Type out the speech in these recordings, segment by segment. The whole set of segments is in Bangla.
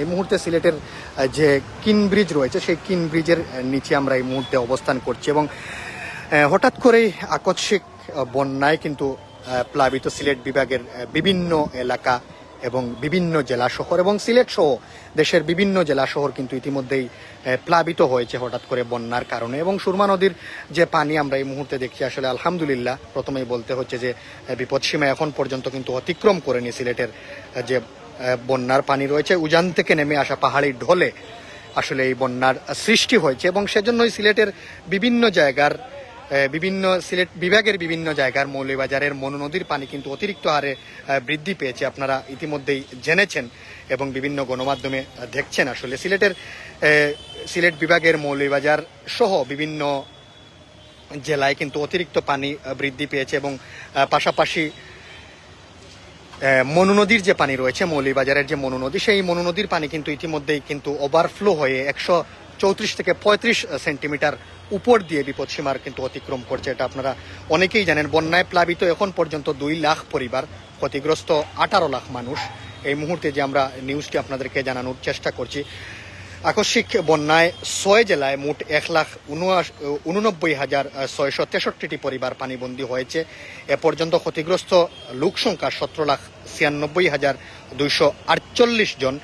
এই মুহূর্তে সিলেটের যে কিন ব্রিজ রয়েছে সেই কিন ব্রিজের নিচে আমরা এই মুহূর্তে অবস্থান করছি এবং হঠাৎ করেই আকস্মিক বন্যায় কিন্তু প্লাবিত সিলেট বিভাগের বিভিন্ন এলাকা এবং বিভিন্ন জেলা শহর এবং সিলেট সহ দেশের বিভিন্ন জেলা শহর কিন্তু ইতিমধ্যেই প্লাবিত হয়েছে হঠাৎ করে বন্যার কারণে। এবং সুরমা নদীর যে পানি আমরা এই মুহূর্তে দেখছি, আসলে আলহামদুলিল্লাহ প্রথমেই বলতে হচ্ছে যে বিপদসীমা এখন পর্যন্ত কিন্তু অতিক্রম করেনি। সিলেটের যে বন্যার পানি রয়েছে, উজান থেকে নেমে আসা পাহাড়ি ঢলে আসলে এই বন্যার সৃষ্টি হয়েছে এবং সেজন্যই সিলেটের বিভিন্ন জায়গার সিলেট বিভাগের বিভিন্ন জায়গার মৌলভীবাজারের মনু নদীর পানি কিন্তু অতিরিক্ত হারে বৃদ্ধি পেয়েছে। আপনারা ইতিমধ্যেই জেনেছেন এবং বিভিন্ন গণমাধ্যমে দেখছেন। আসলে সিলেট বিভাগের মৌলভীবাজার সহ বিভিন্ন জেলায় কিন্তু অতিরিক্ত পানি বৃদ্ধি পেয়েছে এবং পাশাপাশি মনু নদীর যে পানি রয়েছে, মৌলভীবাজারের যে মনু নদী, সেই মনু নদীর পানি কিন্তু ইতিমধ্যেই কিন্তু ওভারফ্লো হয়ে 134 থেকে 35 সেন্টিমিটার উপর দিয়ে বিপদসীমার কিন্তু অতিক্রম করছে। এটা আপনারা অনেকেই জানেন। বন্যায় প্লাবিত এখন পর্যন্ত 2 লাখ পরিবার, ক্ষতিগ্রস্ত 18 লাখ মানুষ। এই মুহূর্তে যে আমরা নিউজটি আপনাদেরকে জানানোর চেষ্টা করছি, আকস্মিক বন্যায় 6 জেলায় মোট 1,89,663টি পরিবার পানিবন্দী হয়েছে। এ পর্যন্ত ক্ষতিগ্রস্ত লোক সংখ্যা 17,96,248 জন।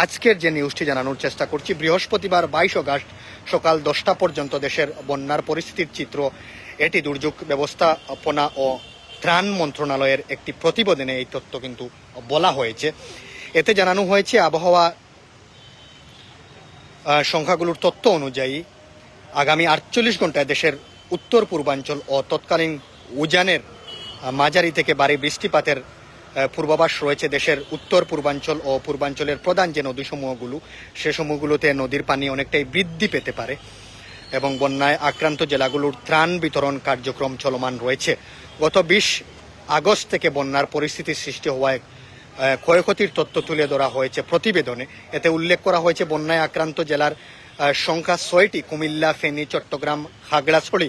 আজকের যে নিউজটি জানানোর চেষ্টা করছি, বৃহস্পতিবার 22 আগস্ট সকাল 10টা পর্যন্ত দেশের বন্যার পরিস্থিতির চিত্র এটি দুর্যোগ ব্যবস্থাপনা ও ত্রাণ মন্ত্রণালয়ের একটি প্রতিবেদনে এই তথ্য কিন্তু বলা হয়েছে। এতে জানানো হয়েছে আবহাওয়া সংখ্যাগুলোর তথ্য অনুযায়ী আগামী 48 ঘন্টায় দেশের উত্তর পূর্বাঞ্চল ও তৎকালীন উজানের মাঝারি থেকে ভারী বৃষ্টিপাতের পূর্বাভাস রয়েছে। দেশের উত্তর পূর্বাঞ্চল ও পূর্বাঞ্চলের প্রধান যে নদীসমূহগুলো, সে সমূহগুলোতে নদীর পানি অনেকটাই বৃদ্ধি পেতে পারে এবং বন্যায় আক্রান্ত জেলাগুলোর ত্রাণ বিতরণ কার্যক্রম চলমান রয়েছে। গত 20 আগস্ট থেকে বন্যার পরিস্থিতি সৃষ্টি হওয়ায় ক্ষয়ক্ষতির তথ্য তুলে ধরা হয়েছে প্রতিবেদনে। এতে উল্লেখ করা হয়েছে বন্যায় আক্রান্ত জেলার সংখ্যা 6টি। কুমিল্লা, ফেনী, চট্টগ্রাম, খাগড়াছড়ি,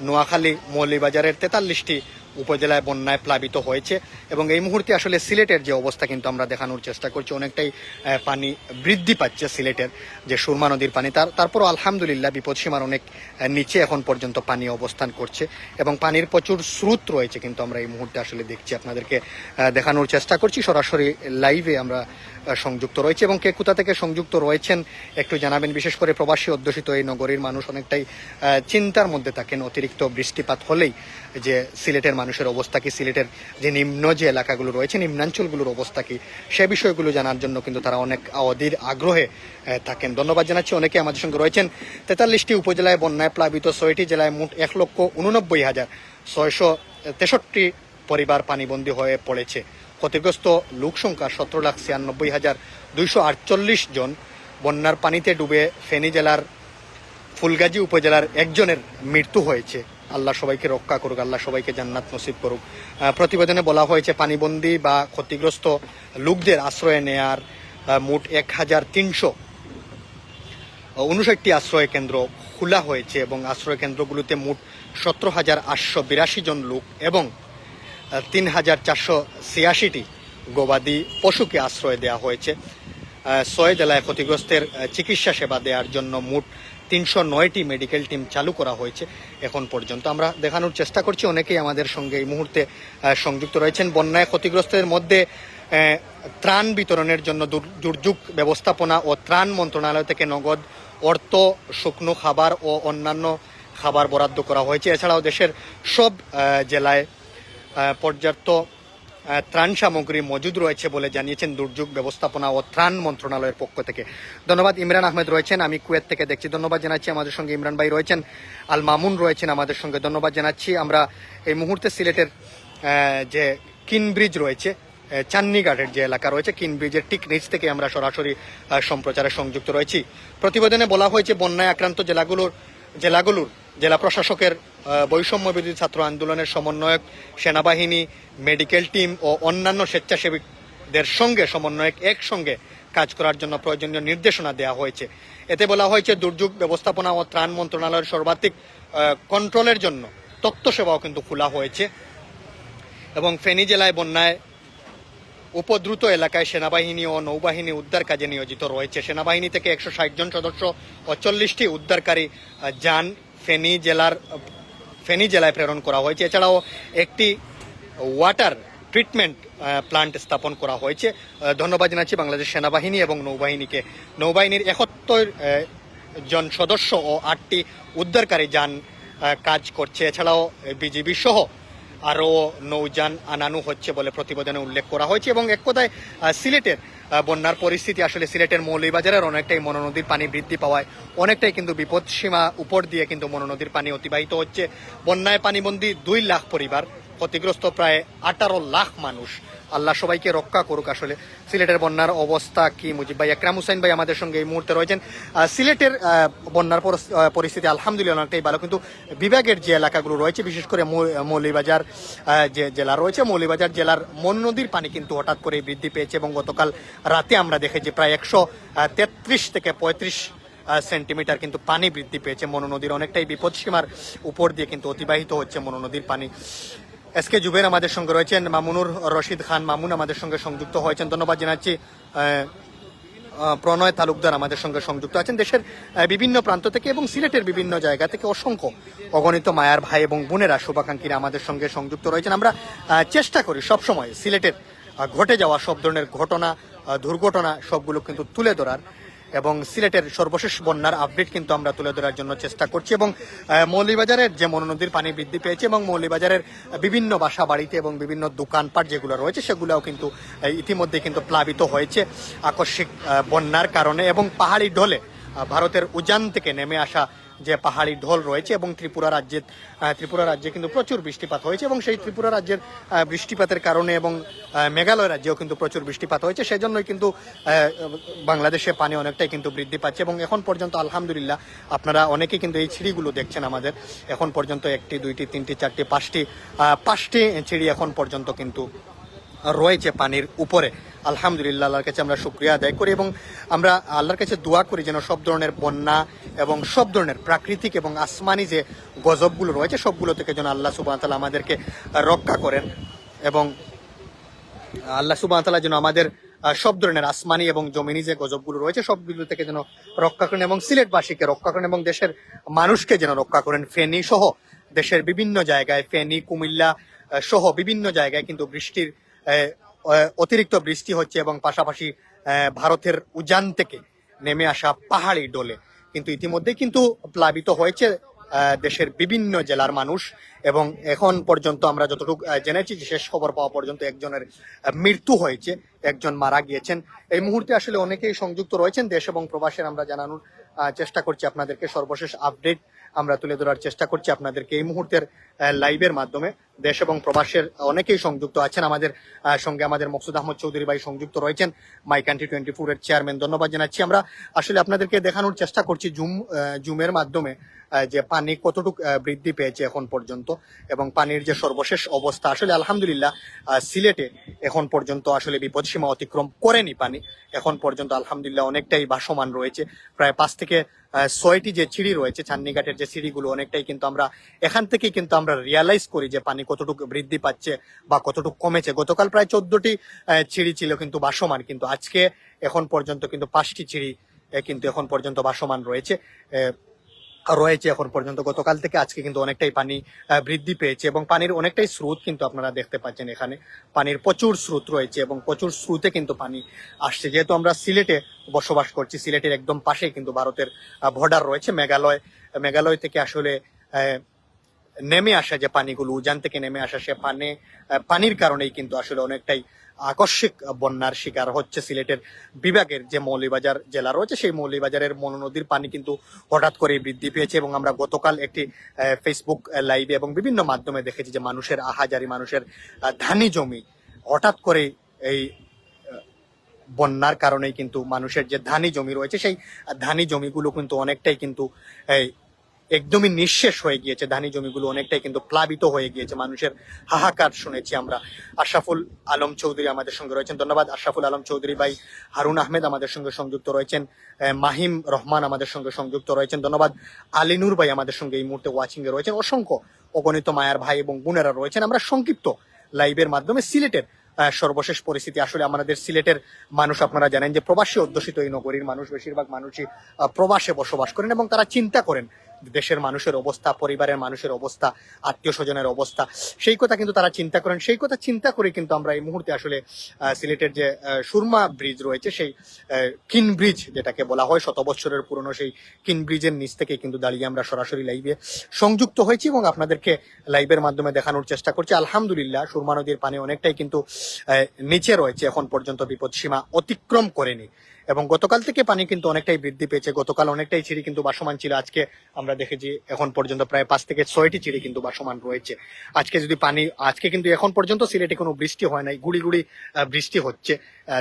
নোয়াখালী, মৌলভীবাজারের 43টি উপজেলায় বন্যায় প্লাবিত হয়েছে এবং এই মুহূর্তে আসলে সিলেটের যে অবস্থা কিন্তু আমরা দেখানোর চেষ্টা করছি, অনেকটাই পানি বৃদ্ধি পাচ্ছে সিলেটের যে সুরমা নদীর পানি। তারপরও আলহামদুলিল্লাহ বিপদসীমার অনেক নিচে এখন পর্যন্ত পানি অবস্থান করছে এবং পানির প্রচুর স্রোত রয়েছে কিন্তু আমরা এই মুহূর্তে আসলে দেখছি, আপনাদেরকে দেখানোর চেষ্টা করছি। সরাসরি লাইভে আমরা সংযুক্ত রয়েছে এবং কে কোথা থেকে সংযুক্ত রয়েছেন একটু জানাবেন। বিশেষ করে প্রবাসী অধ্যুষিত এই নগরীর মানুষ অনেকটাই চিন্তার মধ্যে থাকেন অতিরিক্ত বৃষ্টিপাত হলেই, যে সিলেটের মানুষের অবস্থা কি, সিলেটের যে নিম্ন যে এলাকাগুলো রয়েছে, নিম্নাঞ্চলগুলোর অবস্থা কি, সে বিষয়গুলো জানার জন্য কিন্তু তারা অনেক অধীর আগ্রহে থাকেন। ধন্যবাদ জানাচ্ছি। অনেকে আমাদের সঙ্গে রয়েছেন। 43টি উপজেলায় বন্যায় প্লাবিত 6টি জেলায় মোট 1,89,663 পরিবার পানিবন্দী হয়ে পড়েছে। ক্ষতিগ্রস্ত লোক সংখ্যা 17,96,248 জন। বন্যার পানিতে ডুবে ফেনী জেলার ফুলগাজী উপজেলার একজনের মৃত্যু হয়েছে। আল্লাহ সবাইকে রক্ষা করুক, আল্লাহ সবাইকে জান্নাত নসিব করুক। প্রতিবেদনে বলা হয়েছে পানিবন্দী বা ক্ষতিগ্রস্ত লোকদের আশ্রয় নেয়ার মোট 1,359টি আশ্রয় কেন্দ্র খোলা হয়েছে এবং আশ্রয় কেন্দ্রগুলোতে মোট 17,882 জন লোক এবং 3,486টি গবাদি পশুকে আশ্রয় দেওয়া হয়েছে। 6 জেলায় ক্ষতিগ্রস্তের চিকিৎসা সেবা দেওয়ার জন্য মোট 309টি মেডিকেল টিম চালু করা হয়েছে এখন পর্যন্ত। আমরা দেখানোর চেষ্টা করছি, অনেকেই আমাদের সঙ্গে এই মুহূর্তে সংযুক্ত রয়েছেন। বন্যায় ক্ষতিগ্রস্তের মধ্যে ত্রাণ বিতরণের জন্য দুর্যোগ ব্যবস্থাপনা ও ত্রাণ মন্ত্রণালয় থেকে নগদ অর্থ, শুকনো খাবার ও অন্যান্য খাবার বরাদ্দ করা হয়েছে। এছাড়াও দেশের সব জেলায় পর্যাপ্ত ত্রাণ সামগ্রী মজুদ রয়েছে বলে জানিয়েছেন দুর্যোগ ব্যবস্থাপনা ও ত্রাণ মন্ত্রণালয়ের পক্ষ থেকে। ধন্যবাদ। ইমরান আহমেদ রয়েছেন, আমি কুয়েত থেকে দেখছি, ধন্যবাদ জানাচ্ছি। আমাদের সঙ্গে ইমরান ভাই রয়েছেন, আল মামুন রয়েছেন আমাদের সঙ্গে, ধন্যবাদ জানাচ্ছি। আমরা এই মুহূর্তে সিলেটের যে কিন ব্রিজ রয়েছে, চান্নিঘাটের যে এলাকা রয়েছে, কিন ব্রিজের ঠিক নিচ থেকে আমরা সরাসরি সম্প্রচারে সংযুক্ত রয়েছি। প্রতিবেদনে বলা হয়েছে বন্যায় আক্রান্ত জেলাগুলোর জেলা প্রশাসকের বৈষম্য বিরোধী ছাত্র আন্দোলনের সমন্বয়ক, সেনাবাহিনী, মেডিকেল টিম ও অন্যান্য স্বেচ্ছাসেবীদের সঙ্গে সমন্বয়ক একসঙ্গে কাজ করার জন্য প্রয়োজনীয় নির্দেশনা দেওয়া হয়েছে। এতে বলা হয়েছে দুর্যোগ ব্যবস্থাপনা ও ত্রাণ মন্ত্রণালয়ের সর্বাধিক কন্ট্রোলের জন্য তথ্য সেবাও কিন্তু খোলা হয়েছে এবং ফেনী জেলায় বন্যায় উপদ্রুত এলাকায় সেনাবাহিনী ও নৌবাহিনী উদ্ধার কাজে নিয়োজিত রয়েছে। সেনাবাহিনী থেকে 160 জন সদস্য ও 40টি উদ্ধারকারী যান ফেনী জেলায় প্রেরণ করা হয়েছে। এছাড়াও একটি ওয়াটার ট্রিটমেন্ট প্লান্ট স্থাপন করা হয়েছে। ধন্যবাদ জানাচ্ছি বাংলাদেশ সেনাবাহিনী এবং নৌবাহিনীকে। নৌবাহিনীর 71 জন সদস্য ও 8টি উদ্ধারকারী যান কাজ করছে। এছাড়াও বিজিবি সহ আরও নৌযান আনানো হচ্ছে বলে প্রতিবেদনে উল্লেখ করা হয়েছে। এবং এক কথায় সিলেটের বন্যার পরিস্থিতি আসলে সিলেটের মৌলভীবাজারের অনেকটাই মনো নদীর পানি বৃদ্ধি পাওয়ায় অনেকটাই কিন্তু বিপদসীমা উপর দিয়ে কিন্তু মনো নদীর পানি অতিবাহিত হচ্ছে। বন্যায় পানিবন্দী 2 লাখ পরিবার, ক্ষতিগ্রস্ত প্রায় 18 লাখ মানুষ। আল্লাহ সবাইকে রক্ষা করুক। আসলে সিলেটের বন্যার অবস্থা কি, মুজিব ভাই, আকরাম হুসাইন ভাই আমাদের সঙ্গে এই মুহূর্তে রয়েছেন। সিলেটের বন্যার পরিস্থিতি আলহামদুলিল্লাহ অনেকটাই ভালো, কিন্তু বিভাগের যে এলাকাগুলো রয়েছে, বিশেষ করে মৌলভীবাজার যে জেলা রয়েছে, মৌলভীবাজার জেলার মন নদীর পানি কিন্তু হঠাৎ করে বৃদ্ধি পেয়েছে। এবং গতকাল রাতে আমরা দেখেছি প্রায় 133 থেকে 35 সেন্টিমিটার কিন্তু পানি বৃদ্ধি পেয়েছে। মনো নদীর অনেকটাই বিপদসীমার উপর দিয়ে কিন্তু অতিবাহিত হচ্ছে মনো নদীর পানি। এসকে জুবের আমাদের সঙ্গে রয়েছেন, মামুনুর রশিদ খান মামুন আমাদের সঙ্গে সংযুক্ত হয়েছেন। ধন্যবাদ জানাচ্ছি। প্রণয় তালুকদার আমাদের সঙ্গে সংযুক্ত আছেন দেশের বিভিন্ন প্রান্ত থেকে এবং সিলেটের বিভিন্ন জায়গা থেকে। অসংখ্য অগণিত মায়ার ভাই এবং বোনেরা, শুভাকাঙ্ক্ষীরা আমাদের সঙ্গে সংযুক্ত রয়েছেন। আমরা চেষ্টা করি সবসময় সিলেটের ঘটে যাওয়া সব ধরনের ঘটনা, দুর্ঘটনা সবগুলো কিন্তু তুলে ধরার, এবং সিলেটের সর্বশেষ বন্যার আপডেট কিন্তু আমরা তুলে ধরার জন্য চেষ্টা করছি। এবং মৌলভীবাজারের যে মনো নদীর পানি বৃদ্ধি পেয়েছে এবং মৌলভীবাজারের বিভিন্ন বাসা বাড়িতে এবং বিভিন্ন দোকানপাট যেগুলো রয়েছে সেগুলোও কিন্তু ইতিমধ্যে কিন্তু প্লাবিত হয়েছে আকস্মিক বন্যার কারণে। এবং পাহাড়ি ঢলে ভারতের উজান থেকে নেমে আসা যে পাহাড়ি ঢল রয়েছে, এবং ত্রিপুরা রাজ্যে কিন্তু প্রচুর বৃষ্টিপাত হয়েছে। এবং সেই ত্রিপুরা রাজ্যের বৃষ্টিপাতের কারণে এবং মেঘালয় রাজ্যেও কিন্তু প্রচুর বৃষ্টিপাত হয়েছে, সেজন্যই কিন্তু বাংলাদেশে পানি অনেকটাই কিন্তু বৃদ্ধি পাচ্ছে। এবং এখন পর্যন্ত আলহামদুলিল্লাহ আপনারা অনেকেই কিন্তু এই ছিঁড়িগুলো দেখছেন আমাদের। এখন পর্যন্ত 1টি 2টি 3টি 4টি 5টি ছিঁড়ি এখন পর্যন্ত কিন্তু রয়েছে পানির উপরে। আলহামদুলিল্লাহ, আল্লাহর কাছে আমরা শুকরিয়া আদায় করি এবং আমরা আল্লাহর কাছে দোয়া করি যেন সব ধরনের বন্যা এবং সব ধরনের প্রাকৃতিক এবং আসমানি যে গজবগুলো রয়েছে সবগুলো থেকে যেন আল্লাহ সুবহানাহু ওয়া তাআলা আমাদেরকে রক্ষা করেন, এবং আল্লাহ সুবহানাহু ওয়া তাআলা যেন আমাদের সব ধরনের আসমানি এবং জমিনি যে গজবগুলো রয়েছে সবগুলো থেকে যেন রক্ষা করেন, এবং সিলেটবাসীকে রক্ষা করেন, এবং দেশের মানুষকে যেন রক্ষা করেন। ফেনী সহ দেশের বিভিন্ন জায়গায়, ফেনী, কুমিল্লা সহ বিভিন্ন জায়গায় কিন্তু বৃষ্টির অতিরিক্ত বৃষ্টি হচ্ছে, এবং পাশাপাশি ভারতের উজান থেকে নেমে আসা পাহাড়ি ডলে কিন্তু ইতিমধ্যে কিন্তু প্লাবিত হয়েছে দেশের বিভিন্ন জেলার মানুষ। এবং এখন পর্যন্ত আমরা যতটুকু জেনেছি যে শেষ খবর পাওয়া পর্যন্ত একজনের মৃত্যু হয়েছে, একজন মারা গিয়েছেন। এই মুহূর্তে আসলে অনেকেই সংযুক্ত রয়েছেন দেশ এবং প্রবাসের। আমরা জানানোর চেষ্টা করছি আপনাদেরকে, সর্বশেষ আপডেট আমরা তুলে ধরার চেষ্টা করছি আপনাদেরকে এই মুহূর্তের লাইভের মাধ্যমে। দেশ এবং প্রবাসের অনেকেই সংযুক্ত আছেন আমাদের সঙ্গে। আমাদের মকসুদ আহমদ চৌধুরী ভাই সংযুক্ত রয়েছেন, মাই কান্ট্রি 24 এর চেয়ারম্যান। ধন্যবাদ জানাচ্ছি। আমরা আসলে আপনাদেরকে দেখানোর চেষ্টা করছি জুমের মাধ্যমে যে পানি কতটুকু বৃদ্ধি পেয়েছে এখন পর্যন্ত, এবং পানির যে সর্বশেষ অবস্থা। আসলে আলহামদুলিল্লাহ সিলেটে এখন পর্যন্ত আসলে বিপদসীমা অতিক্রম করেনি পানি। এখন পর্যন্ত আলহামদুলিল্লাহ অনেকটাই ভাসমান রয়েছে। প্রায় 5 থেকে 6টি যে সিঁড়ি রয়েছে, চান্নিঘাটের যে সিঁড়িগুলো, অনেকটাই কিন্তু আমরা এখান থেকেই কিন্তু আমরা রিয়ালাইজ করি যে পানি কতটুকু বৃদ্ধি পাচ্ছে বা কতটুকু কমেছে। গতকাল প্রায় 14টি সিঁড়ি ছিল কিন্তু ভাসমান, কিন্তু আজকে এখন পর্যন্ত কিন্তু 5টি সিঁড়ি কিন্তু এখন পর্যন্ত ভাসমান রয়েছে এখন পর্যন্ত। গতকাল থেকে আজকে কিন্তু অনেকটাই পানি বৃদ্ধি পেয়েছে, এবং পানির অনেকটাই স্রোত কিন্তু আপনারা দেখতে পাচ্ছেন। এখানে পানির প্রচুর স্রোত রয়েছে এবং প্রচুর স্রোতে কিন্তু পানি আসছে। যেহেতু আমরা সিলেটে বসবাস করছি, সিলেটের একদম পাশেই কিন্তু ভারতের বর্ডার রয়েছে। মেঘালয় থেকে আসলে নেমে আসা যে পানিগুলো, উজান থেকে নেমে আসা সে পানির কারণেই কিন্তু আসলে অনেকটাই আকস্মিক বন্যার শিকার হচ্ছে সিলেটের বিভাগের যে মৌলভীবাজার জেলা রয়েছে। সেই মৌলভীবাজারের মনো নদীর পানি কিন্তু হঠাৎ করে বৃদ্ধি পেয়েছে, এবং আমরা গতকাল একটি ফেসবুক লাইভে এবং বিভিন্ন মাধ্যমে দেখেছি যে মানুষের আহাজারি, মানুষের ধানি জমি হঠাৎ করে এই বন্যার কারণেই কিন্তু মানুষের যে ধানি জমি রয়েছে সেই ধানি জমিগুলো কিন্তু অনেকটাই কিন্তু একদমই নিঃশেষ হয়ে গিয়েছে। ধানি জমিগুলো অনেকটাই কিন্তু প্লাবিত হয়ে গিয়েছে। মানুষের হাহাকার শুনেছি আমরা। আশরাফুল আলম চৌধুরী আমাদের সঙ্গে রয়েছেন, ধন্যবাদ আশরাফুল আলম চৌধুরী ভাই। হারুন আহমেদ আমাদের সঙ্গে সংযুক্ত রয়েছেন, মাহিম রহমান আমাদের সঙ্গে সংযুক্ত রয়েছেন, ধন্যবাদ। আলিনুর ভাই আমাদের সঙ্গে এই মুহূর্তে ওয়াচিং এ রয়েছেন। অসংখ্য অগণিত মায়ার ভাই এবং বোনেরা রয়েছেন। আমরা সংক্ষিপ্ত লাইভের মাধ্যমে সিলেটের সর্বশেষ পরিস্থিতি। আসলে আমাদের সিলেটের মানুষ আপনারা জানেন যে প্রবাসী অধ্যুষিত এই নগরীর মানুষ, বেশিরভাগ মানুষই প্রবাসে বসবাস করেন এবং তারা চিন্তা করেন দেশের মানুষের অবস্থা, পরিবারের মানুষের অবস্থা, আত্মীয় স্বজনের অবস্থা, সেই কথা কিন্তু তারা চিন্তা করেন। সেই কথা চিন্তা করে কিন্তু আমরা এই মুহূর্তে আসলে সিলেটের যে সুরমা ব্রিজ রয়েছে, সেই কিন ব্রিজ যেটাকে বলা হয়, 100 বছরের পুরনো সেই কিন ব্রিজের নিচ থেকে কিন্তু দাঁড়িয়ে আমরা সরাসরি লাইভে সংযুক্ত হয়েছি এবং আপনাদেরকে লাইভের মাধ্যমে দেখানোর চেষ্টা করছি। আলহামদুলিল্লাহ সুরমা নদীর পানি অনেকটাই কিন্তু নিচে রয়েছে, এখন পর্যন্ত বিপদ সীমা অতিক্রম করেনি এবং গতকাল থেকে পানি কিন্তু অনেকটাই বৃদ্ধি পেয়েছে। গতকাল অনেকটাই চিড়ি কিন্তু বাসমান ছিল, আজকে আমরা দেখেছি এখন পর্যন্ত প্রায় 5 থেকে 6টি চিড়ি কিন্তু বাসমান রয়েছে। আজকে যদি পানি, আজকে কিন্তু এখন পর্যন্ত সিলেটে কোনো বৃষ্টি হয় নাই, গুড়ি গুড়ি বৃষ্টি হচ্ছে,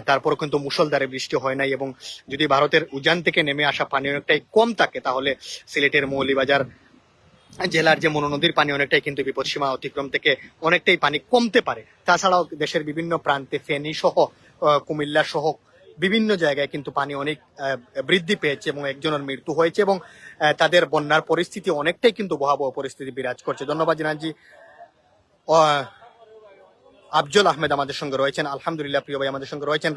তারপরও কিন্তু মুষলধারে বৃষ্টি হয় নাই। এবং যদি ভারতের উজান থেকে নেমে আসা পানি অনেকটাই কম থাকে, তাহলে সিলেটের মৌলভীবাজার জেলার যে মনু নদীর পানি অনেকটাই কিন্তু বিপদসীমা অতিক্রম থেকে অনেকটাই পানি কমতে পারে। তাছাড়াও দেশের বিভিন্ন প্রান্তে ফেনী সহ, কুমিল্লা সহ বিভিন্ন জায়গায় কিন্তু পানি অনেক বৃদ্ধি পেয়েছে এবং একজনের মৃত্যু হয়েছে এবং তাদের বন্যার পরিস্থিতি অনেকটাই কিন্তু ভয়াবহ পরিস্থিতি বিরাজ করছে। ধন্যবাদ জানাচ্ছি। আফজল আহমেদ আমাদের সঙ্গে রয়েছেন, আলহামদুলিল্লাহ প্রিয় ভাই আমাদের সঙ্গে রয়েছেন।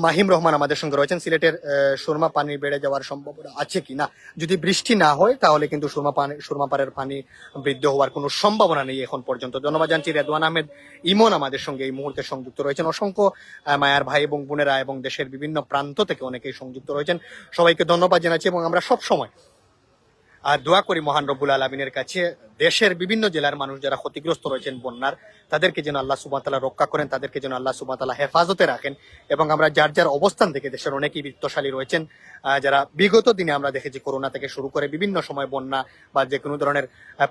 মাহিম রহমান আমাদের সঙ্গে রয়েছেন। সিলেটের সুরমা পানি বেড়ে যাওয়ার সম্ভাবনা আছে কিনা, যদি বৃষ্টি না হয় তাহলে কিন্তু সুরমা পাড়ের পানি বৃদ্ধি হওয়ার কোনো সম্ভাবনা নেই এখন পর্যন্ত। ধন্যবাদ জানছি। রেদওয়ান আহমেদ ইমন আমাদের সঙ্গে এই মুহূর্তে সংযুক্ত রয়েছেন। অসংখ্য মায়ার ভাই এবং বোনেরা এবং দেশের বিভিন্ন প্রান্ত থেকে অনেকেই সংযুক্ত রয়েছেন, সবাইকে ধন্যবাদ জানাচ্ছি। এবং আমরা সব সময় দোয়া করি মহান রব্বুল আলমিনের কাছে দেশের বিভিন্ন জেলার মানুষ যারা ক্ষতিগ্রস্ত রয়েছেন বন্যার, তাদেরকে যেন আল্লাহ সুবহানাহু ওয়া তাআলা রক্ষা করেন, তাদেরকে যেন আল্লাহ সুবহানাহু ওয়া তাআলা হেফাজতে রাখেন। এবং আমরা যার যার অবস্থান থেকে, দেশের অনেকেই বিত্তশালী রয়েছেন যারা বিগত দিনে আমরা দেখেছি করোনা থেকে শুরু করে বিভিন্ন সময় বন্যা বা যে কোনো ধরনের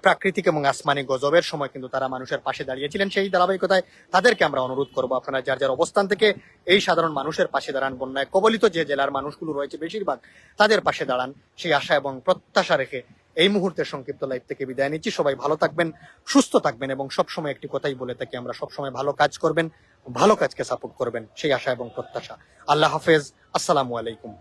প্রাকৃতিক এবং আসমানি গজবের সময় কিন্তু তারা মানুষের পাশে দাঁড়িয়েছিলেন। সেই ধারাবাহিকতায় তাদেরকে আমরা অনুরোধ করবো, আপনারা যার যার অবস্থান থেকে এই সাধারণ মানুষের পাশে দাঁড়ান, বন্যায় কবলিত যে জেলার মানুষগুলো রয়েছে বেশিরভাগ তাদের পাশে দাঁড়ান, সেই আশা এবং প্রত্যাশা রেখে এই মুহূর্তে সংক্ষিপ্ত লাইভ থেকে বিদায় নিচ্ছি। সবাই ভালো থাকবেন, সুস্থ থাকবেন এবং সবসময় একটি কথাই বলে থাকি, আমরা সবসময় ভালো কাজ করবেন, ভালো কাজকে সাপোর্ট করবেন, সেই আশা এবং প্রত্যাশা। আল্লাহ হাফেজ, আসসালামু আলাইকুম।